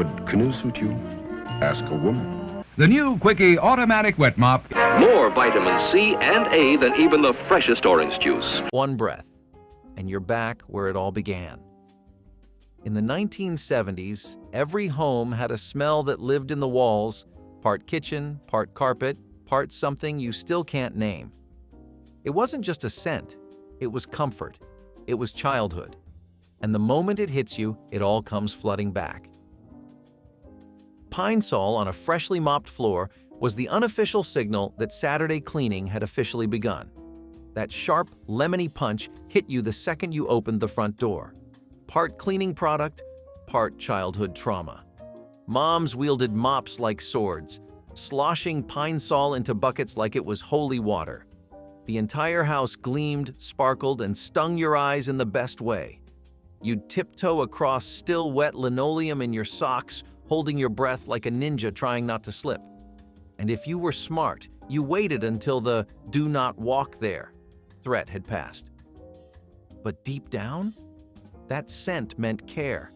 Would canoe suit you? Ask a woman. The new Quickie Automatic Wet Mop. More vitamin C and A than even the freshest orange juice. One breath, and you're back where it all began. In the 1970s, every home had a smell that lived in the walls, part kitchen, part carpet, part something you still can't name. It wasn't just a scent, it was comfort, it was childhood. And the moment it hits you, it all comes flooding back. Pine Sol on a freshly mopped floor was the unofficial signal that Saturday cleaning had officially begun. That sharp, lemony punch hit you the second you opened the front door. Part cleaning product, part childhood trauma. Moms wielded mops like swords, sloshing Pine Sol into buckets like it was holy water. The entire house gleamed, sparkled, and stung your eyes in the best way. You'd tiptoe across still wet linoleum in your socks, holding your breath like a ninja trying not to slip. And if you were smart, you waited until the "do not walk there" threat had passed. But deep down, that scent meant care.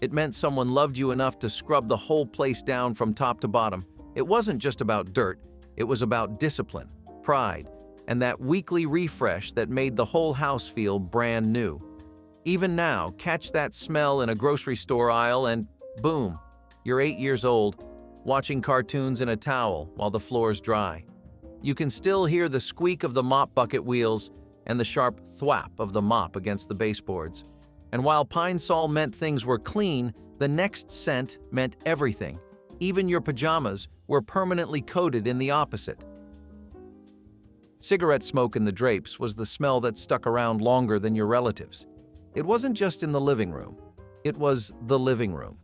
It meant someone loved you enough to scrub the whole place down from top to bottom. It wasn't just about dirt, it was about discipline, pride, and that weekly refresh that made the whole house feel brand new. Even now, catch that smell in a grocery store aisle and boom, you're 8 years old, watching cartoons in a towel while the floor's dry. You can still hear the squeak of the mop bucket wheels and the sharp thwap of the mop against the baseboards. And while Pine Sol meant things were clean, the next scent meant everything. Even your pajamas were permanently coated in the opposite. Cigarette smoke in the drapes was the smell that stuck around longer than your relatives. It wasn't just in the living room. It was the living room.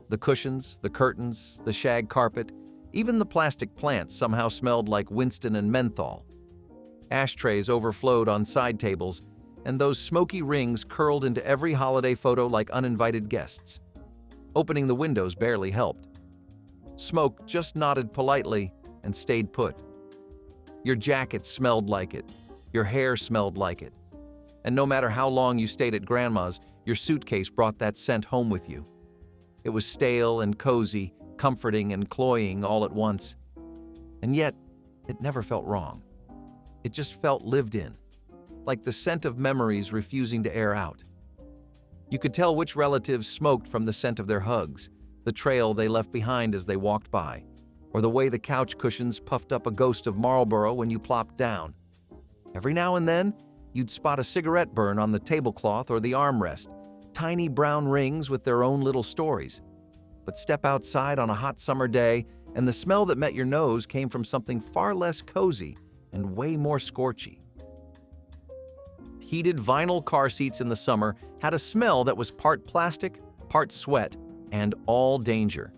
The cushions, the curtains, the shag carpet, even the plastic plants somehow smelled like Winston and menthol. Ashtrays overflowed on side tables, and those smoky rings curled into every holiday photo like uninvited guests. Opening the windows barely helped. Smoke just nodded politely and stayed put. Your jacket smelled like it. Your hair smelled like it. And no matter how long you stayed at Grandma's, your suitcase brought that scent home with you. It was stale and cozy, comforting and cloying all at once. And yet, it never felt wrong. It just felt lived in, like the scent of memories refusing to air out. You could tell which relatives smoked from the scent of their hugs, the trail they left behind as they walked by, or the way the couch cushions puffed up a ghost of Marlboro when you plopped down. Every now and then, you'd spot a cigarette burn on the tablecloth or the armrest, tiny brown rings with their own little stories. But step outside on a hot summer day, and the smell that met your nose came from something far less cozy and way more scorchy. Heated vinyl car seats in the summer had a smell that was part plastic, part sweat, and all danger.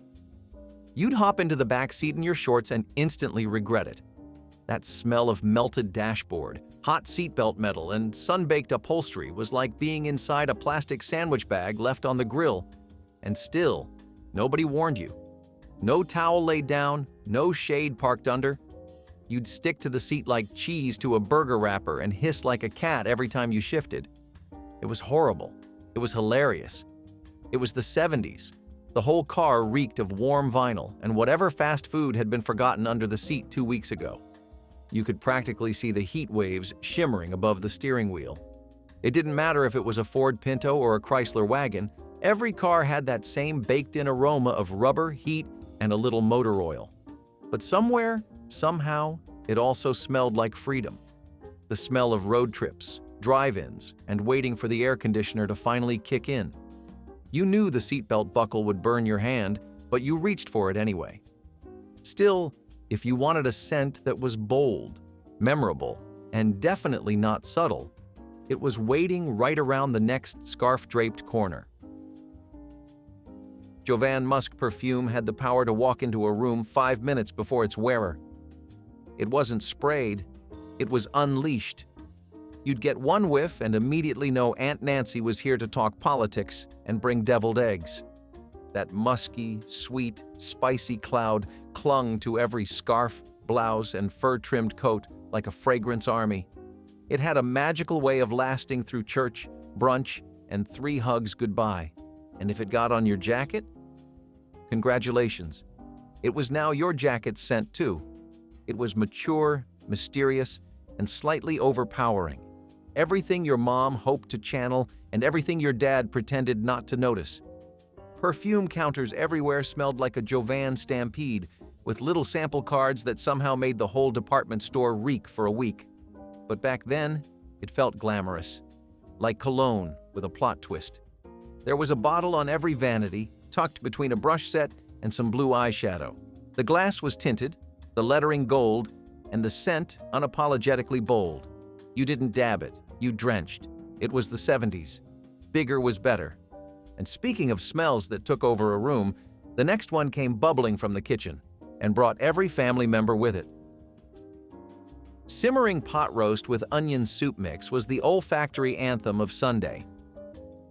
You'd hop into the back seat in your shorts and instantly regret it. That smell of melted dashboard, hot seatbelt metal, and sun-baked upholstery was like being inside a plastic sandwich bag left on the grill. And still, nobody warned you. No towel laid down, no shade parked under. You'd stick to the seat like cheese to a burger wrapper and hiss like a cat every time you shifted. It was horrible. It was hilarious. It was the 70s. The whole car reeked of warm vinyl and whatever fast food had been forgotten under the seat 2 weeks ago. You could practically see the heat waves shimmering above the steering wheel. It didn't matter if it was a Ford Pinto or a Chrysler wagon, every car had that same baked-in aroma of rubber, heat, and a little motor oil. But somewhere, somehow, it also smelled like freedom. The smell of road trips, drive-ins, and waiting for the air conditioner to finally kick in. You knew the seatbelt buckle would burn your hand, but you reached for it anyway. Still, if you wanted a scent that was bold, memorable, and definitely not subtle, it was waiting right around the next scarf-draped corner. Jovan Musk perfume had the power to walk into a room 5 minutes before its wearer. It wasn't sprayed, it was unleashed. You'd get one whiff and immediately know Aunt Nancy was here to talk politics and bring deviled eggs. That musky, sweet, spicy cloud clung to every scarf, blouse, and fur-trimmed coat like a fragrance army. It had a magical way of lasting through church, brunch, and 3 hugs goodbye. And if it got on your jacket, Congratulations. It was now your jacket's scent too. It was mature, mysterious, and slightly overpowering. Everything your mom hoped to channel and everything your dad pretended not to notice. Perfume counters everywhere smelled like a Jovan stampede, with little sample cards that somehow made the whole department store reek for a week. But back then, it felt glamorous, like cologne with a plot twist. There was a bottle on every vanity, tucked between a brush set and some blue eyeshadow. The glass was tinted, the lettering gold, and the scent unapologetically bold. You didn't dab it, you drenched. It was the 70s. Bigger was better. And speaking of smells that took over a room, the next one came bubbling from the kitchen and brought every family member with it. Simmering Pot Roast with onion soup mix was the olfactory anthem of Sunday.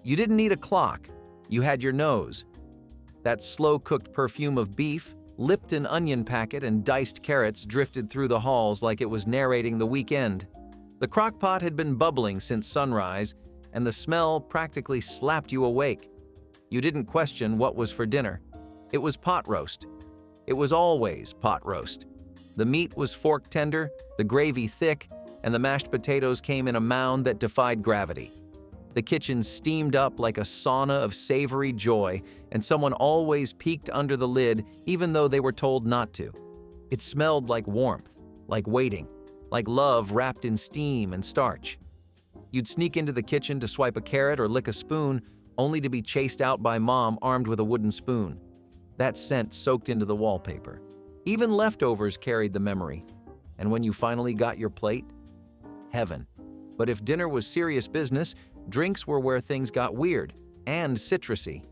You didn't need a clock, you had your nose. That slow-cooked perfume of beef, Lipton onion packet, and diced carrots drifted through the halls like it was narrating the weekend. The crock pot had been bubbling since sunrise, and the smell practically slapped you awake. You didn't question what was for dinner. It was pot roast. It was always pot roast. The meat was fork tender, the gravy thick, and the mashed potatoes came in a mound that defied gravity. The kitchen steamed up like a sauna of savory joy, and someone always peeked under the lid even though they were told not to. It smelled like warmth, like waiting, like love wrapped in steam and starch. You'd sneak into the kitchen to swipe a carrot or lick a spoon, only to be chased out by Mom armed with a wooden spoon. That scent soaked into the wallpaper. Even leftovers carried the memory. And when you finally got your plate, heaven. But if dinner was serious business, drinks were where things got weird and citrusy.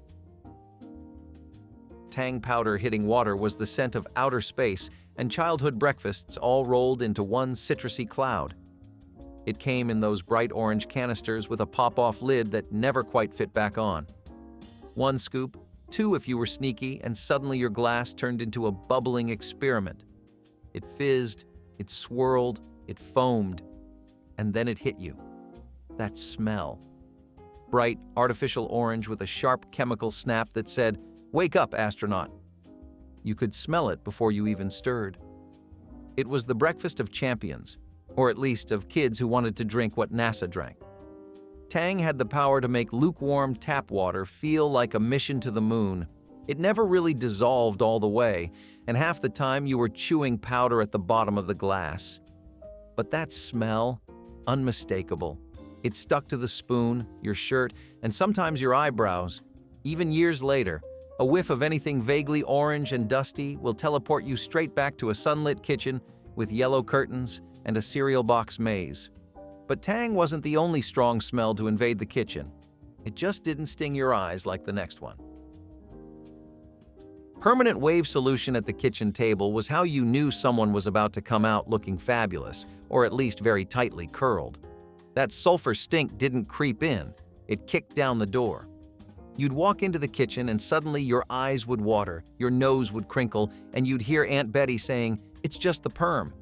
Tang Powder hitting water was the scent of outer space, and childhood breakfasts all rolled into one citrusy cloud. It came in those bright orange canisters with a pop-off lid that never quite fit back on. One scoop, two if you were sneaky, and suddenly your glass turned into a bubbling experiment. It fizzed, it swirled, it foamed, and then it hit you. That smell. Bright, artificial orange with a sharp chemical snap that said, "Wake up, astronaut." You could smell it before you even stirred. It was the breakfast of champions, or at least of kids who wanted to drink what NASA drank. Tang had the power to make lukewarm tap water feel like a mission to the moon. It never really dissolved all the way, and half the time you were chewing powder at the bottom of the glass. But that smell, unmistakable. It stuck to the spoon, your shirt, and sometimes your eyebrows. Even years later, a whiff of anything vaguely orange and dusty will teleport you straight back to a sunlit kitchen with yellow curtains and a cereal box maze. But Tang wasn't the only strong smell to invade the kitchen. It just didn't sting your eyes like the next one. Permanent wave solution at the kitchen table was how you knew someone was about to come out looking fabulous, or at least very tightly curled. That sulfur stink didn't creep in, it kicked down the door. You'd walk into the kitchen and suddenly your eyes would water, your nose would crinkle, and you'd hear Aunt Betty saying, "It's just the perm."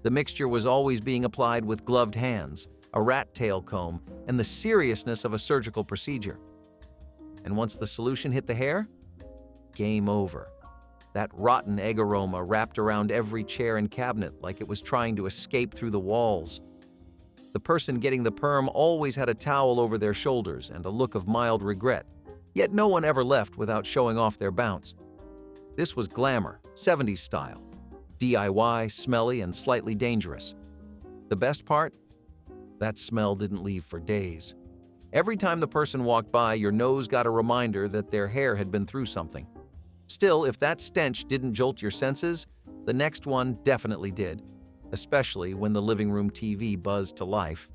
The mixture was always being applied with gloved hands, a rat tail comb, and the seriousness of a surgical procedure. And once the solution hit the hair, game over. That rotten egg aroma wrapped around every chair and cabinet like it was trying to escape through the walls. The person getting the perm always had a towel over their shoulders and a look of mild regret, yet no one ever left without showing off their bounce. This was glamour, 70s style. DIY, smelly, and slightly dangerous. The best part? That smell didn't leave for days. Every time the person walked by, your nose got a reminder that their hair had been through something. Still, if that stench didn't jolt your senses, the next one definitely did, especially when the living room TV buzzed to life.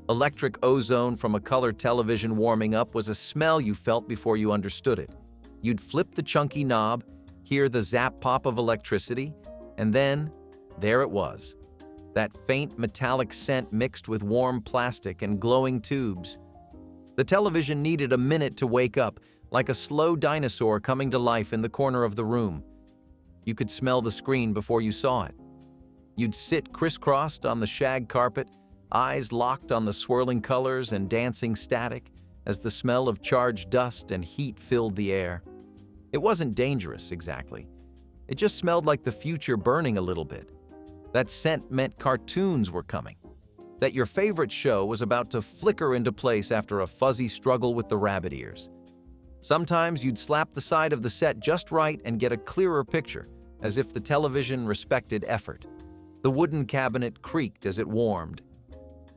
Electric ozone from a color television warming up was a smell you felt before you understood it. You'd flip the chunky knob, hear the zap pop of electricity, and then, there it was. That faint metallic scent mixed with warm plastic and glowing tubes. The television needed a minute to wake up, like a slow dinosaur coming to life in the corner of the room. You could smell the screen before you saw it. You'd sit crisscrossed on the shag carpet, eyes locked on the swirling colors and dancing static as the smell of charged dust and heat filled the air. It wasn't dangerous, exactly. It just smelled like the future burning a little bit. That scent meant cartoons were coming, that your favorite show was about to flicker into place after a fuzzy struggle with the rabbit ears. Sometimes you'd slap the side of the set just right and get a clearer picture, as if the television respected effort. The wooden cabinet creaked as it warmed.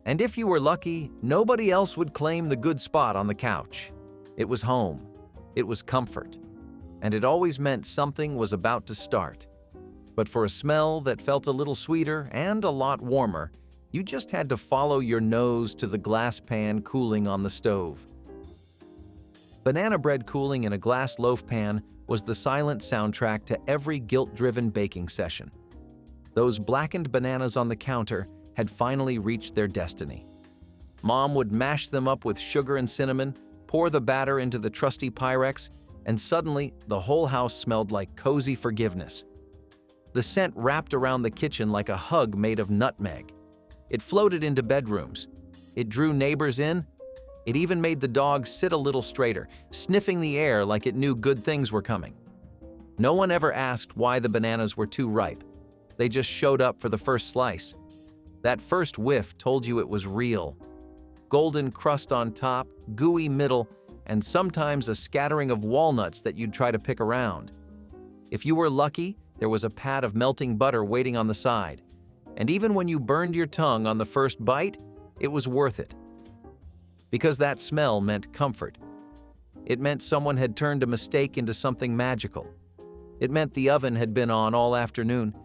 And if you were lucky, nobody else would claim the good spot on the couch. It was home. It was comfort. And it always meant something was about to start. But for a smell that felt a little sweeter and a lot warmer, you just had to follow your nose to the glass pan cooling on the stove. Banana bread cooling in a glass loaf pan was the silent soundtrack to every guilt-driven baking session. Those blackened bananas on the counter had finally reached their destiny. Mom would mash them up with sugar and cinnamon, pour the batter into the trusty Pyrex, and suddenly the whole house smelled like cozy forgiveness. The scent wrapped around the kitchen like a hug made of nutmeg. It floated into bedrooms. It drew neighbors in. It even made the dog sit a little straighter, sniffing the air like it knew good things were coming. No one ever asked why the bananas were too ripe. They just showed up for the first slice. That first whiff told you it was real. Golden crust on top, gooey middle, and sometimes a scattering of walnuts that you'd try to pick around. If you were lucky, there was a pat of melting butter waiting on the side. And even when you burned your tongue on the first bite, it was worth it. Because that smell meant comfort. It meant someone had turned a mistake into something magical. It meant the oven had been on all afternoon,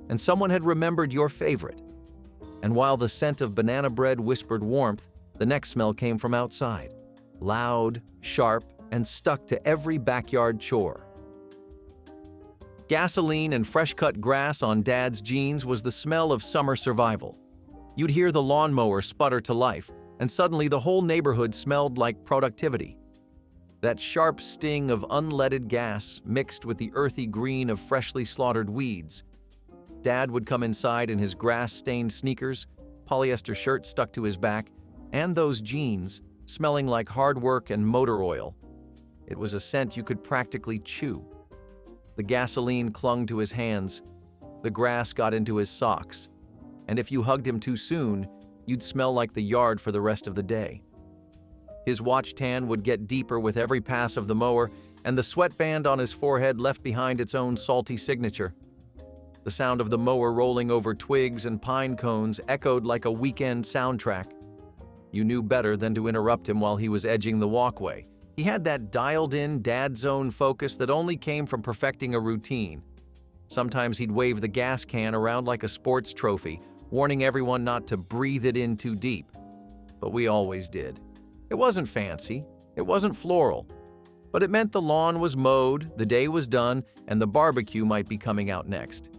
and someone had remembered your favorite. And while the scent of banana bread whispered warmth, the next smell came from outside. Loud, sharp, and stuck to every backyard chore. Gasoline and fresh-cut grass on Dad's jeans was the smell of summer survival. You'd hear the lawnmower sputter to life, and suddenly the whole neighborhood smelled like productivity. That sharp sting of unleaded gas mixed with the earthy green of freshly slaughtered weeds. Dad would come inside in his grass-stained sneakers, polyester shirt stuck to his back, and those jeans, smelling like hard work and motor oil. It was a scent you could practically chew. The gasoline clung to his hands. The grass got into his socks. And if you hugged him too soon, you'd smell like the yard for the rest of the day. His watch tan would get deeper with every pass of the mower, and the sweatband on his forehead left behind its own salty signature. The sound of the mower rolling over twigs and pine cones echoed like a weekend soundtrack. You knew better than to interrupt him while he was edging the walkway. He had that dialed-in dad zone focus that only came from perfecting a routine. Sometimes he'd wave the gas can around like a sports trophy, warning everyone not to breathe it in too deep. But we always did. It wasn't fancy, it wasn't floral, but it meant the lawn was mowed, the day was done, and the barbecue might be coming out next.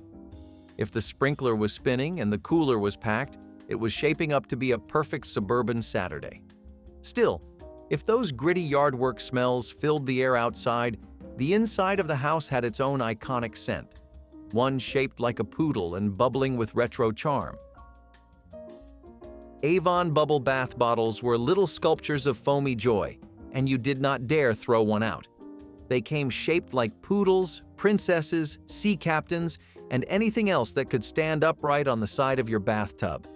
If the sprinkler was spinning and the cooler was packed, it was shaping up to be a perfect suburban Saturday. Still, if those gritty yard work smells filled the air outside, the inside of the house had its own iconic scent, one shaped like a poodle and bubbling with retro charm. Avon bubble bath bottles were little sculptures of foamy joy, and you did not dare throw one out. They came shaped like poodles, princesses, sea captains, and anything else that could stand upright on the side of your bathtub.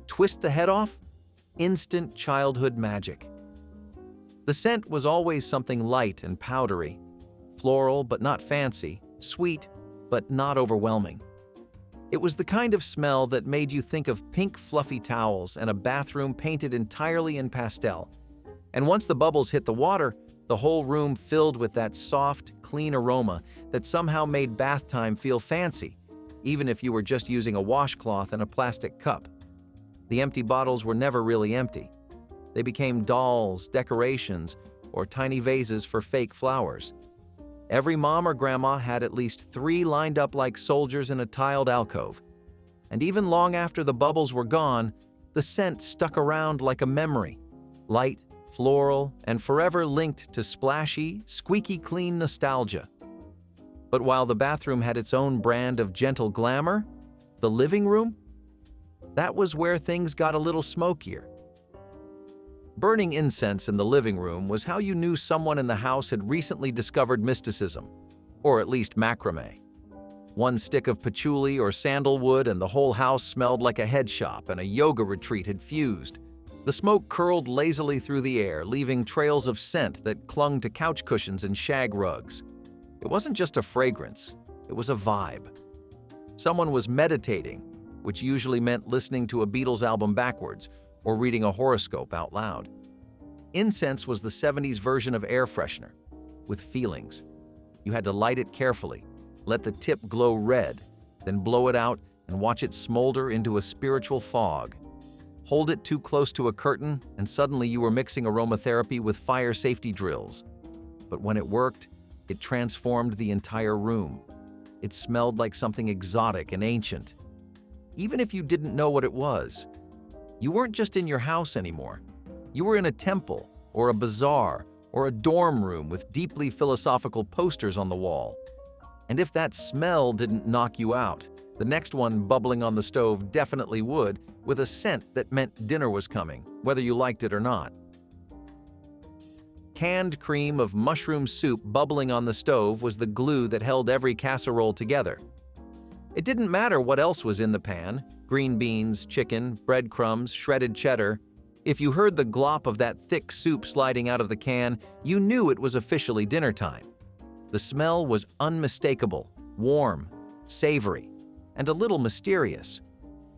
Twist the head off? Instant childhood magic. The scent was always something light and powdery, floral but not fancy, sweet but not overwhelming. It was the kind of smell that made you think of pink fluffy towels and a bathroom painted entirely in pastel. And once the bubbles hit the water, the whole room filled with that soft, clean aroma that somehow made bath time feel fancy, even if you were just using a washcloth and a plastic cup. The empty bottles were never really empty. They became dolls, decorations, or tiny vases for fake flowers. Every mom or grandma had at least 3 lined up like soldiers in a tiled alcove. And even long after the bubbles were gone, the scent stuck around like a memory, light, floral, and forever linked to splashy, squeaky clean nostalgia. But while the bathroom had its own brand of gentle glamour, the living room? That was where things got a little smokier. Burning incense in the living room was how you knew someone in the house had recently discovered mysticism, or at least macrame. One stick of patchouli or sandalwood and the whole house smelled like a head shop and a yoga retreat had fused. The smoke curled lazily through the air, leaving trails of scent that clung to couch cushions and shag rugs. It wasn't just a fragrance, it was a vibe. Someone was meditating, which usually meant listening to a Beatles album backwards or reading a horoscope out loud. Incense was the 70s version of air freshener, with feelings. You had to light it carefully, let the tip glow red, then blow it out and watch it smolder into a spiritual fog. Hold it too close to a curtain, and suddenly you were mixing aromatherapy with fire safety drills. But when it worked, it transformed the entire room. It smelled like something exotic and ancient. Even if you didn't know what it was, you weren't just in your house anymore. You were in a temple, or a bazaar, or a dorm room with deeply philosophical posters on the wall. And if that smell didn't knock you out, the next one bubbling on the stove definitely would, with a scent that meant dinner was coming, whether you liked it or not. Canned cream of mushroom soup bubbling on the stove was the glue that held every casserole together. It didn't matter what else was in the pan: green beans, chicken, breadcrumbs, shredded cheddar. If you heard the glop of that thick soup sliding out of the can, you knew it was officially dinner time. The smell was unmistakable, warm, savory, and a little mysterious.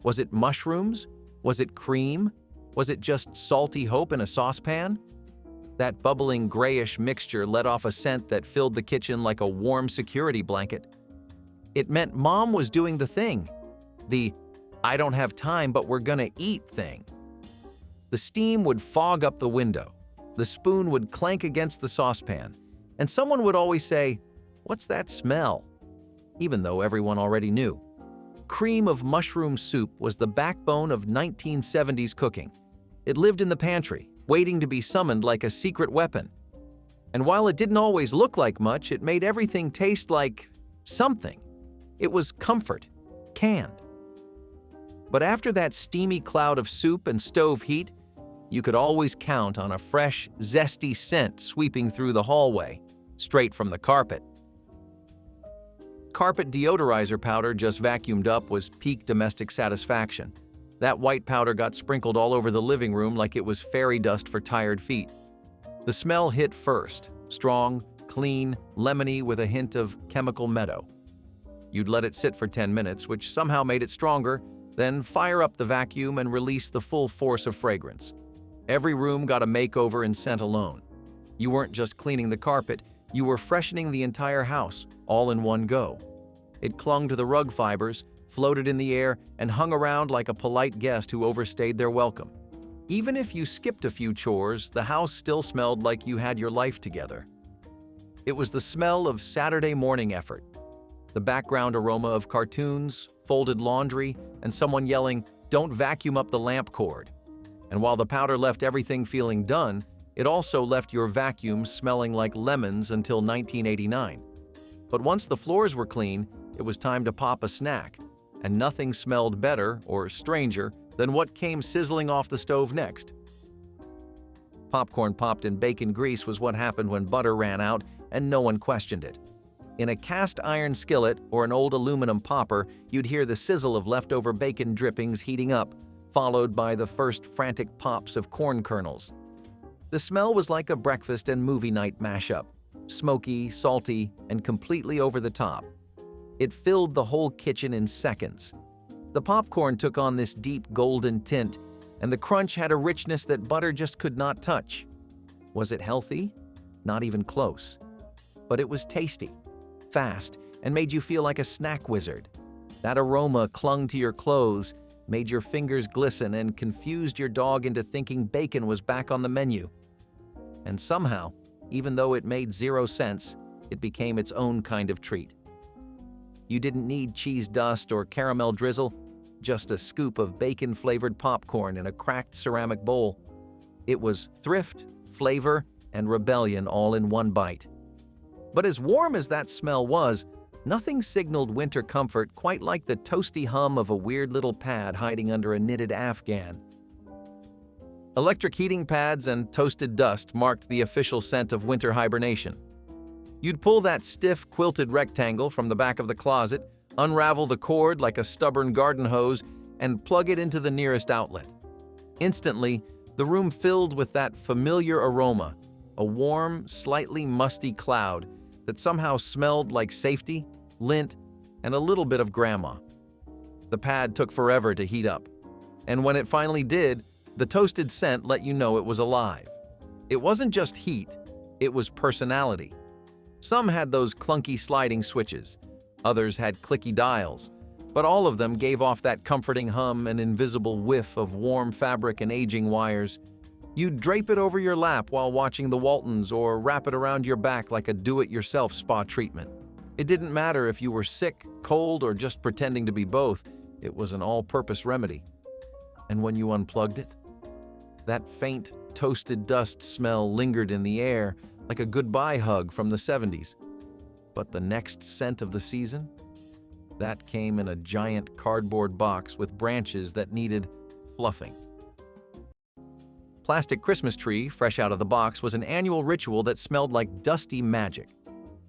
Was it mushrooms? Was it cream? Was it just salty hope in a saucepan? That bubbling grayish mixture let off a scent that filled the kitchen like a warm security blanket. It meant Mom was doing the thing. The "I don't have time, but we're gonna eat" thing. The steam would fog up the window. The spoon would clank against the saucepan. And someone would always say, "What's that smell?" Even though everyone already knew. Cream of mushroom soup was the backbone of 1970s cooking. It lived in the pantry, waiting to be summoned like a secret weapon. And while it didn't always look like much, it made everything taste like something. It was comfort, canned. But after that steamy cloud of soup and stove heat, you could always count on a fresh, zesty scent sweeping through the hallway, straight from the carpet. Carpet deodorizer powder just vacuumed up was peak domestic satisfaction. That white powder got sprinkled all over the living room like it was fairy dust for tired feet. The smell hit first, strong, clean, lemony with a hint of chemical meadow. You'd let it sit for 10 minutes, which somehow made it stronger, then fire up the vacuum and release the full force of fragrance. Every room got a makeover in scent alone. You weren't just cleaning the carpet, you were freshening the entire house, all in one go. It clung to the rug fibers, floated in the air, and hung around like a polite guest who overstayed their welcome. Even if you skipped a few chores, the house still smelled like you had your life together. It was the smell of Saturday morning effort. The background aroma of cartoons, folded laundry, and someone yelling, "Don't vacuum up the lamp cord." And while the powder left everything feeling done, it also left your vacuum smelling like lemons until 1989. But once the floors were clean, it was time to pop a snack, and nothing smelled better or stranger than what came sizzling off the stove next. Popcorn popped in bacon grease was what happened when butter ran out, and no one questioned it. In a cast iron skillet or an old aluminum popper, you'd hear the sizzle of leftover bacon drippings heating up, followed by the first frantic pops of corn kernels. The smell was like a breakfast and movie night mashup, smoky, salty, and completely over the top. It filled the whole kitchen in seconds. The popcorn took on this deep golden tint, and the crunch had a richness that butter just could not touch. Was it healthy? Not even close. But it was tasty, fast, and made you feel like a snack wizard. That aroma clung to your clothes, made your fingers glisten, and confused your dog into thinking bacon was back on the menu. And somehow, even though it made 0 sense, it became its own kind of treat. You didn't need cheese dust or caramel drizzle, just a scoop of bacon-flavored popcorn in a cracked ceramic bowl. It was thrift, flavor, and rebellion all in one bite. But as warm as that smell was, nothing signaled winter comfort quite like the toasty hum of a weird little pad hiding under a knitted afghan. Electric heating pads and toasted dust marked the official scent of winter hibernation. You'd pull that stiff, quilted rectangle from the back of the closet, unravel the cord like a stubborn garden hose, and plug it into the nearest outlet. Instantly, the room filled with that familiar aroma, a warm, slightly musty cloud that somehow smelled like safety, lint, and a little bit of grandma. The pad took forever to heat up, and when it finally did, the toasted scent let you know it was alive. It wasn't just heat, it was personality. Some had those clunky sliding switches, others had clicky dials, but all of them gave off that comforting hum and invisible whiff of warm fabric and aging wires. You'd drape it over your lap while watching the Waltons or wrap it around your back like a do-it-yourself spa treatment. It didn't matter if you were sick, cold, or just pretending to be both, it was an all-purpose remedy. And when you unplugged it, that faint, toasted dust smell lingered in the air like a goodbye hug from the 70s. But the next scent of the season? That came in a giant cardboard box with branches that needed fluffing. Plastic Christmas tree, fresh out of the box, was an annual ritual that smelled like dusty magic.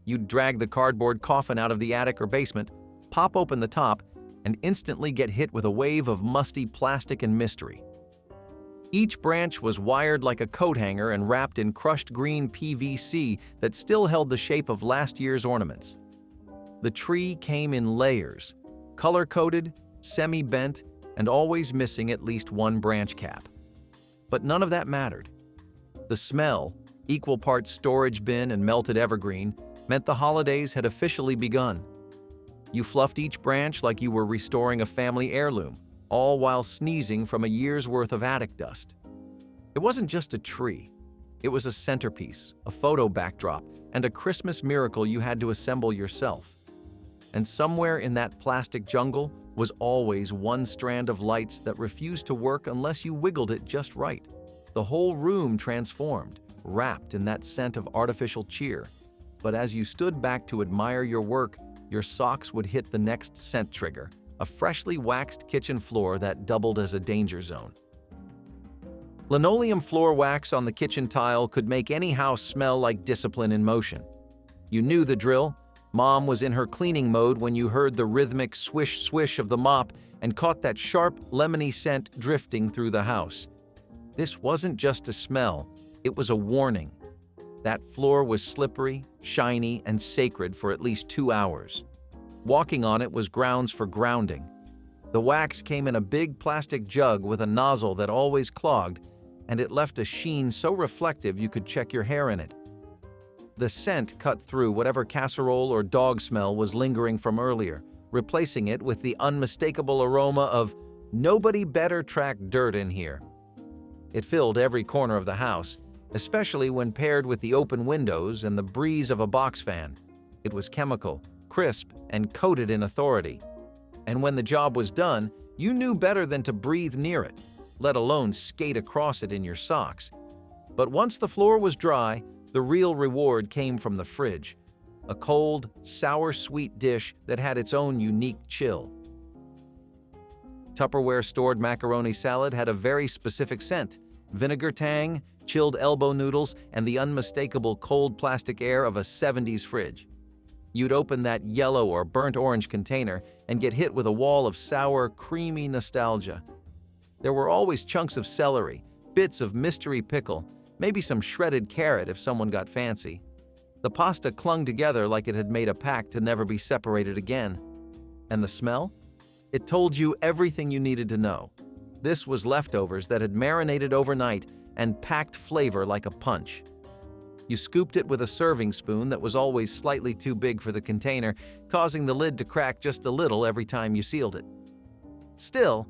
You'd drag the cardboard coffin out of the attic or basement, pop open the top, and instantly get hit with a wave of musty plastic and mystery. Each branch was wired like a coat hanger and wrapped in crushed green PVC that still held the shape of last year's ornaments. The tree came in layers, color-coded, semi-bent, and always missing at least one branch cap. But none of that mattered. The smell, equal parts storage bin and melted evergreen, meant the holidays had officially begun. You fluffed each branch like you were restoring a family heirloom, all while sneezing from a year's worth of attic dust. It wasn't just a tree. It was a centerpiece, a photo backdrop, and a Christmas miracle you had to assemble yourself. And somewhere in that plastic jungle was always one strand of lights that refused to work unless you wiggled it just right. The whole room transformed, wrapped in that scent of artificial cheer. But as you stood back to admire your work, your socks would hit the next scent trigger, a freshly waxed kitchen floor that doubled as a danger zone. Linoleum floor wax on the kitchen tile could make any house smell like discipline in motion. You knew the drill. Mom was in her cleaning mode when you heard the rhythmic swish-swish of the mop and caught that sharp, lemony scent drifting through the house. This wasn't just a smell, it was a warning. That floor was slippery, shiny, and sacred for at least 2 hours. Walking on it was grounds for grounding. The wax came in a big plastic jug with a nozzle that always clogged, and it left a sheen so reflective you could check your hair in it. The scent cut through whatever casserole or dog smell was lingering from earlier, replacing it with the unmistakable aroma of "nobody better track dirt in here." It filled every corner of the house, especially when paired with the open windows and the breeze of a box fan. It was chemical, crisp, and coated in authority. And when the job was done, you knew better than to breathe near it, let alone skate across it in your socks. But once the floor was dry, the real reward came from the fridge, a cold, sour-sweet dish that had its own unique chill. Tupperware-stored macaroni salad had a very specific scent: vinegar tang, chilled elbow noodles, and the unmistakable cold plastic air of a 70s fridge. You'd open that yellow or burnt orange container and get hit with a wall of sour, creamy nostalgia. There were always chunks of celery, bits of mystery pickle, maybe some shredded carrot if someone got fancy. The pasta clung together like it had made a pact to never be separated again. And the smell? It told you everything you needed to know. This was leftovers that had marinated overnight and packed flavor like a punch. You scooped it with a serving spoon that was always slightly too big for the container, causing the lid to crack just a little every time you sealed it. Still,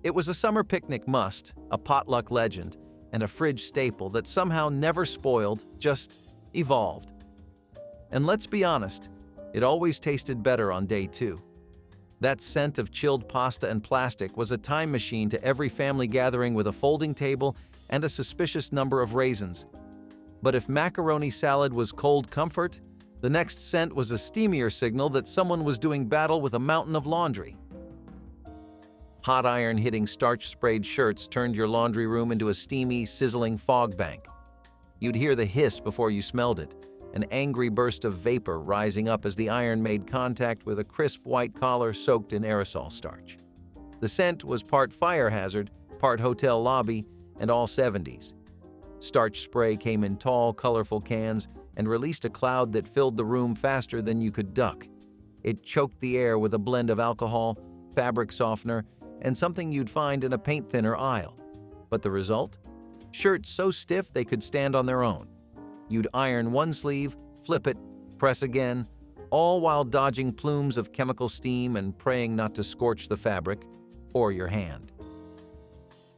it was a summer picnic must, a potluck legend, and a fridge staple that somehow never spoiled, just evolved. And let's be honest, it always tasted better on day 2. That scent of chilled pasta and plastic was a time machine to every family gathering with a folding table and a suspicious number of raisins. But if macaroni salad was cold comfort, the next scent was a steamier signal that someone was doing battle with a mountain of laundry. Hot iron hitting starch-sprayed shirts turned your laundry room into a steamy, sizzling fog bank. You'd hear the hiss before you smelled it, an angry burst of vapor rising up as the iron made contact with a crisp white collar soaked in aerosol starch. The scent was part fire hazard, part hotel lobby, and all 70s. Starch spray came in tall, colorful cans and released a cloud that filled the room faster than you could duck. It choked the air with a blend of alcohol, fabric softener, and something you'd find in a paint thinner aisle. But the result? Shirts so stiff they could stand on their own. You'd iron one sleeve, flip it, press again, all while dodging plumes of chemical steam and praying not to scorch the fabric or your hand.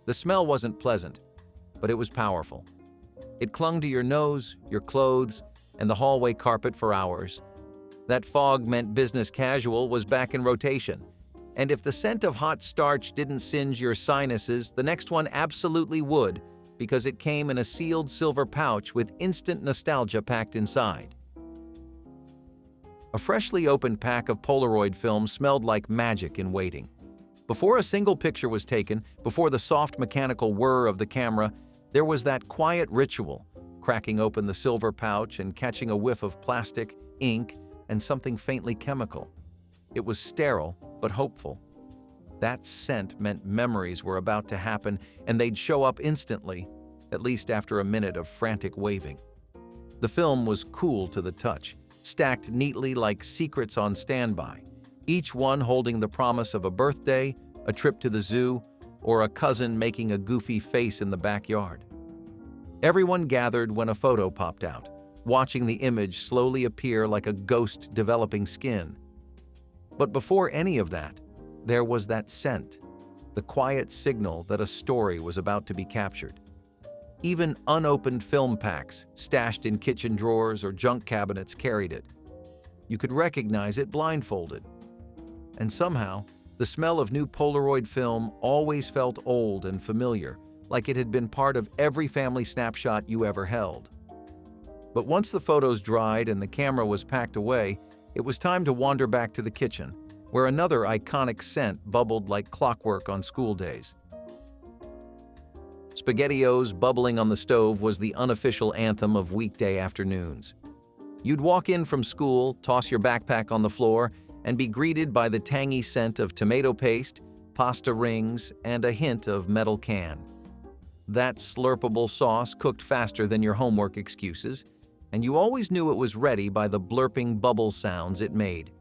The smell wasn't pleasant, but it was powerful. It clung to your nose, your clothes, and the hallway carpet for hours. That fog meant business casual was back in rotation. And if the scent of hot starch didn't singe your sinuses, the next one absolutely would, because it came in a sealed silver pouch with instant nostalgia packed inside. A freshly opened pack of Polaroid film smelled like magic in waiting. Before a single picture was taken, before the soft mechanical whir of the camera, there was that quiet ritual, cracking open the silver pouch and catching a whiff of plastic, ink, and something faintly chemical. It was sterile, but hopeful. That scent meant memories were about to happen, and they'd show up instantly, at least after a minute of frantic waving. The film was cool to the touch, stacked neatly like secrets on standby, each one holding the promise of a birthday, a trip to the zoo, or a cousin making a goofy face in the backyard. Everyone gathered when a photo popped out, watching the image slowly appear like a ghost developing skin. But before any of that, there was that scent, the quiet signal that a story was about to be captured. Even unopened film packs, stashed in kitchen drawers or junk cabinets, carried it. You could recognize it blindfolded. And somehow, the smell of new Polaroid film always felt old and familiar, like it had been part of every family snapshot you ever held. But once the photos dried and the camera was packed away, it was time to wander back to the kitchen, where another iconic scent bubbled like clockwork on school days. Spaghettios bubbling on the stove was the unofficial anthem of weekday afternoons. You'd walk in from school, toss your backpack on the floor, and be greeted by the tangy scent of tomato paste, pasta rings, and a hint of metal can. That slurpable sauce cooked faster than your homework excuses, and you always knew it was ready by the blurping bubble sounds it made.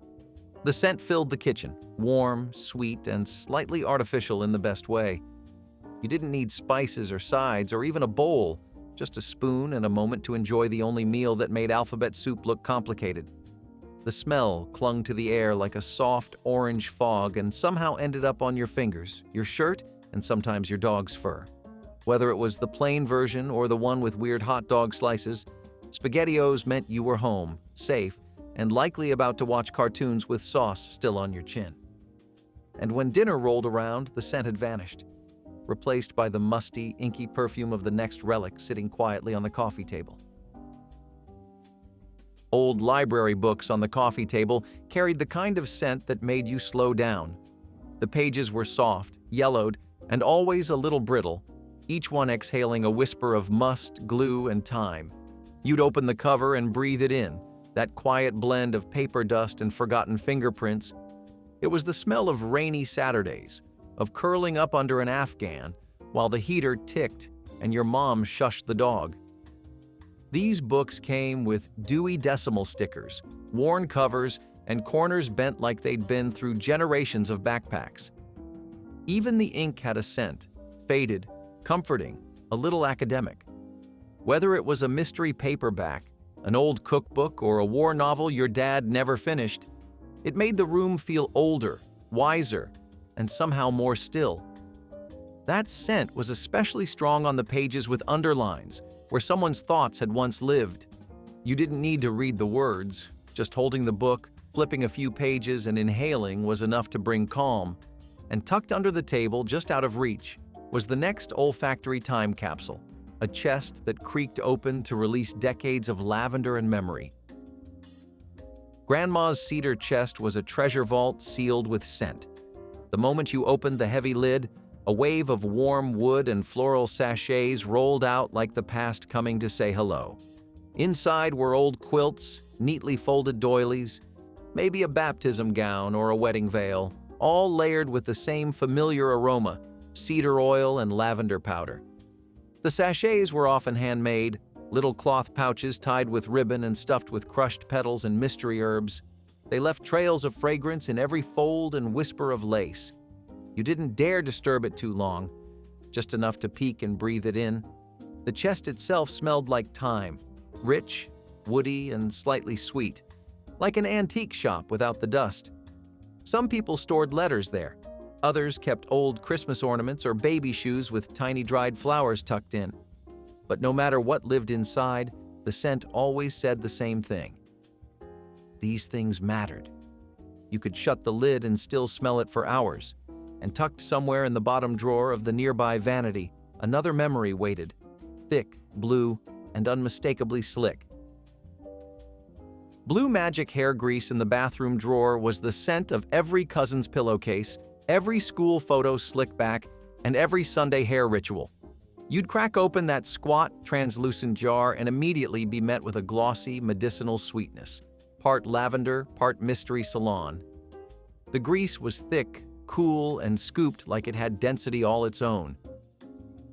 The scent filled the kitchen, warm, sweet, and slightly artificial in the best way. You didn't need spices or sides or even a bowl, just a spoon and a moment to enjoy the only meal that made alphabet soup look complicated. The smell clung to the air like a soft orange fog and somehow ended up on your fingers, your shirt, and sometimes your dog's fur. Whether it was the plain version or the one with weird hot dog slices, Spaghettios meant you were home, safe, and likely about to watch cartoons with sauce still on your chin. And when dinner rolled around, the scent had vanished, replaced by the musty, inky perfume of the next relic sitting quietly on the coffee table. Old library books on the coffee table carried the kind of scent that made you slow down. The pages were soft, yellowed, and always a little brittle, each one exhaling a whisper of must, glue, and time. You'd open the cover and breathe it in, that quiet blend of paper dust and forgotten fingerprints. It was the smell of rainy Saturdays, of curling up under an Afghan while the heater ticked and your mom shushed the dog. These books came with dewy decimal stickers, worn covers, and corners bent like they'd been through generations of backpacks. Even the ink had a scent, faded, comforting, a little academic. Whether it was a mystery paperback, an old cookbook, or a war novel your dad never finished, it made the room feel older, wiser, and somehow more still. That scent was especially strong on the pages with underlines, where someone's thoughts had once lived. You didn't need to read the words, just holding the book, flipping a few pages, and inhaling was enough to bring calm. And tucked under the table, just out of reach, was the next olfactory time capsule, a chest that creaked open to release decades of lavender and memory. Grandma's cedar chest was a treasure vault sealed with scent. The moment you opened the heavy lid, a wave of warm wood and floral sachets rolled out like the past coming to say hello. Inside were old quilts, neatly folded doilies, maybe a baptism gown or a wedding veil, all layered with the same familiar aroma, cedar oil and lavender powder. The sachets were often handmade, little cloth pouches tied with ribbon and stuffed with crushed petals and mystery herbs. They left trails of fragrance in every fold and whisper of lace. You didn't dare disturb it too long, just enough to peek and breathe it in. The chest itself smelled like thyme, rich, woody, and slightly sweet, like an antique shop without the dust. Some people stored letters there. Others kept old Christmas ornaments or baby shoes with tiny dried flowers tucked in. But no matter what lived inside, the scent always said the same thing. These things mattered. You could shut the lid and still smell it for hours. And tucked somewhere in the bottom drawer of the nearby vanity, another memory waited, thick, blue, and unmistakably slick. Blue Magic hair grease in the bathroom drawer was the scent of every cousin's pillowcase, every school photo slick back, and every Sunday hair ritual. You'd crack open that squat, translucent jar and immediately be met with a glossy, medicinal sweetness, part lavender, part mystery salon. The grease was thick, cool, and scooped like it had density all its own.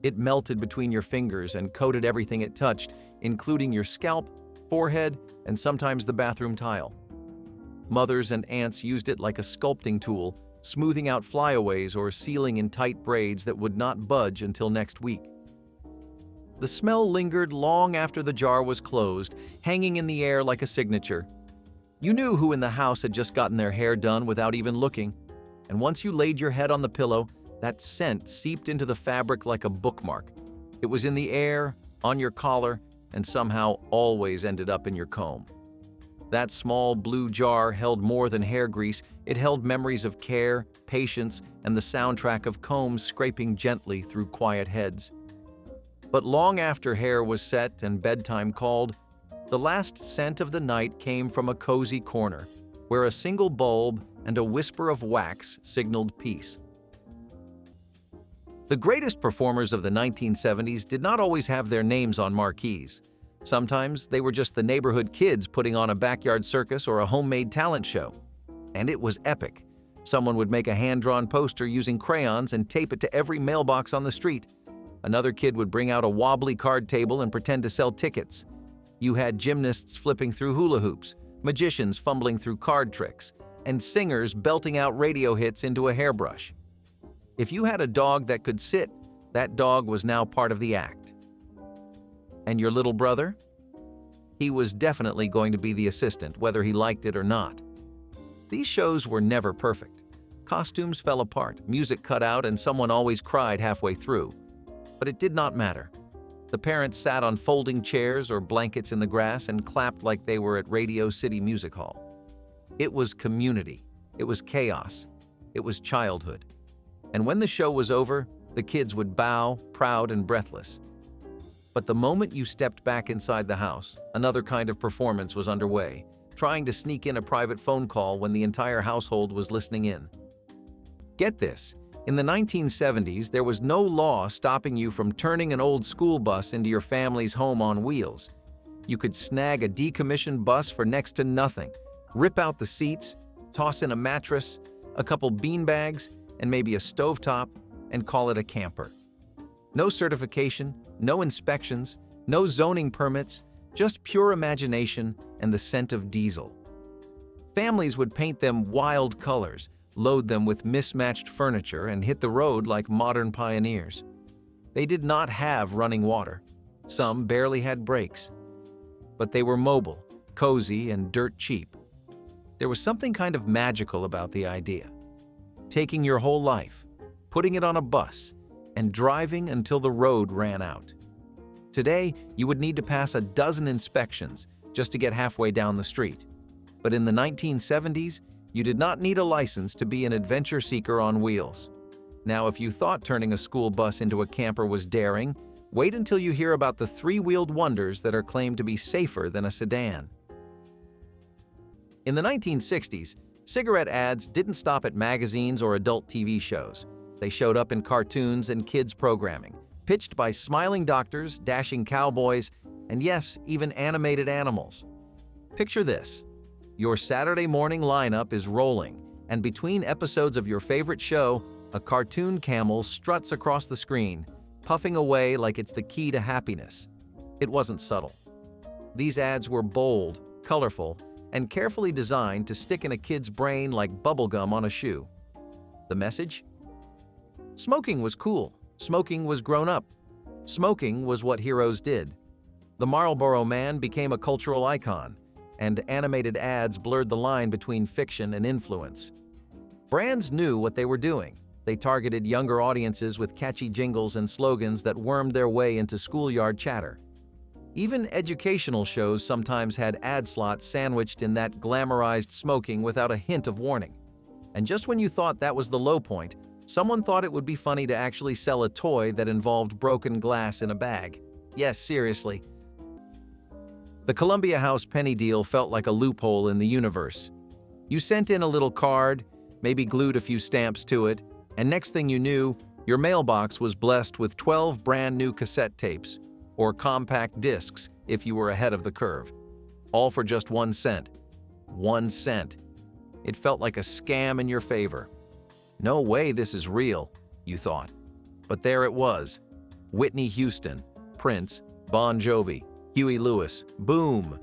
It melted between your fingers and coated everything it touched, including your scalp, forehead, and sometimes the bathroom tile. Mothers and aunts used it like a sculpting tool, smoothing out flyaways or sealing in tight braids that would not budge until next week. The smell lingered long after the jar was closed, hanging in the air like a signature. You knew who in the house had just gotten their hair done without even looking, and once you laid your head on the pillow, that scent seeped into the fabric like a bookmark. It was in the air, on your collar, and somehow always ended up in your comb. That small blue jar held more than hair grease. It held memories of care, patience, and the soundtrack of combs scraping gently through quiet heads. But long after hair was set and bedtime called, the last scent of the night came from a cozy corner, where a single bulb and a whisper of wax signaled peace. The greatest performers of the 1970s did not always have their names on marquees. Sometimes they were just the neighborhood kids putting on a backyard circus or a homemade talent show. And it was epic. Someone would make a hand-drawn poster using crayons and tape it to every mailbox on the street. Another kid would bring out a wobbly card table and pretend to sell tickets. You had gymnasts flipping through hula hoops, magicians fumbling through card tricks, and singers belting out radio hits into a hairbrush. If you had a dog that could sit, that dog was now part of the act. And your little brother? He was definitely going to be the assistant, whether he liked it or not. These shows were never perfect. Costumes fell apart, music cut out, and someone always cried halfway through. But it did not matter. The parents sat on folding chairs or blankets in the grass and clapped like they were at Radio City Music Hall. It was community. It was chaos. It was childhood. And when the show was over, the kids would bow, proud and breathless. But the moment you stepped back inside the house, another kind of performance was underway, trying to sneak in a private phone call when the entire household was listening in. Get this. In the 1970s, there was no law stopping you from turning an old school bus into your family's home on wheels. You could snag a decommissioned bus for next to nothing, rip out the seats, toss in a mattress, a couple beanbags, and maybe a stovetop, and call it a camper. No certification, no inspections, no zoning permits, just pure imagination and the scent of diesel. Families would paint them wild colors, load them with mismatched furniture, and hit the road like modern pioneers. They did not have running water. Some barely had brakes. But they were mobile, cozy, and dirt cheap. There was something kind of magical about the idea. Taking your whole life, putting it on a bus, and driving until the road ran out. Today, you would need to pass a dozen inspections just to get halfway down the street. But in the 1970s, you did not need a license to be an adventure seeker on wheels. Now, if you thought turning a school bus into a camper was daring, wait until you hear about the three-wheeled wonders that are claimed to be safer than a sedan. In the 1960s, Cigarette ads didn't stop at magazines or adult TV shows. They showed up in cartoons and kids' programming, pitched by smiling doctors, dashing cowboys, and yes, even animated animals. Picture this. Your Saturday morning lineup is rolling, and between episodes of your favorite show, a cartoon camel struts across the screen, puffing away like it's the key to happiness. It wasn't subtle. These ads were bold, colorful, and carefully designed to stick in a kid's brain like bubblegum on a shoe. The message? Smoking was cool. Smoking was grown up. Smoking was what heroes did. The Marlboro Man became a cultural icon, and animated ads blurred the line between fiction and influence. Brands knew what they were doing. They targeted younger audiences with catchy jingles and slogans that wormed their way into schoolyard chatter. Even educational shows sometimes had ad slots sandwiched in that glamorized smoking without a hint of warning. And just when you thought that was the low point, someone thought it would be funny to actually sell a toy that involved broken glass in a bag. Yes, seriously. The Columbia House penny deal felt like a loophole in the universe. You sent in a little card, maybe glued a few stamps to it, and next thing you knew, your mailbox was blessed with 12 brand new cassette tapes, or compact discs if you were ahead of the curve. All for just 1 cent. 1 cent. It felt like a scam in your favor. No way this is real, you thought. But there it was. Whitney Houston, Prince, Bon Jovi, Huey Lewis, boom!